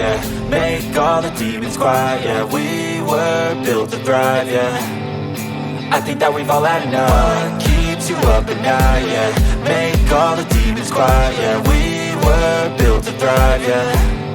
yeah. Make all the demons quiet, yeah. We were built to thrive, yeah. I think that we've all had enough. What keeps you up at night, yeah. Make all the demons quiet, yeah. We were built to thrive, yeah.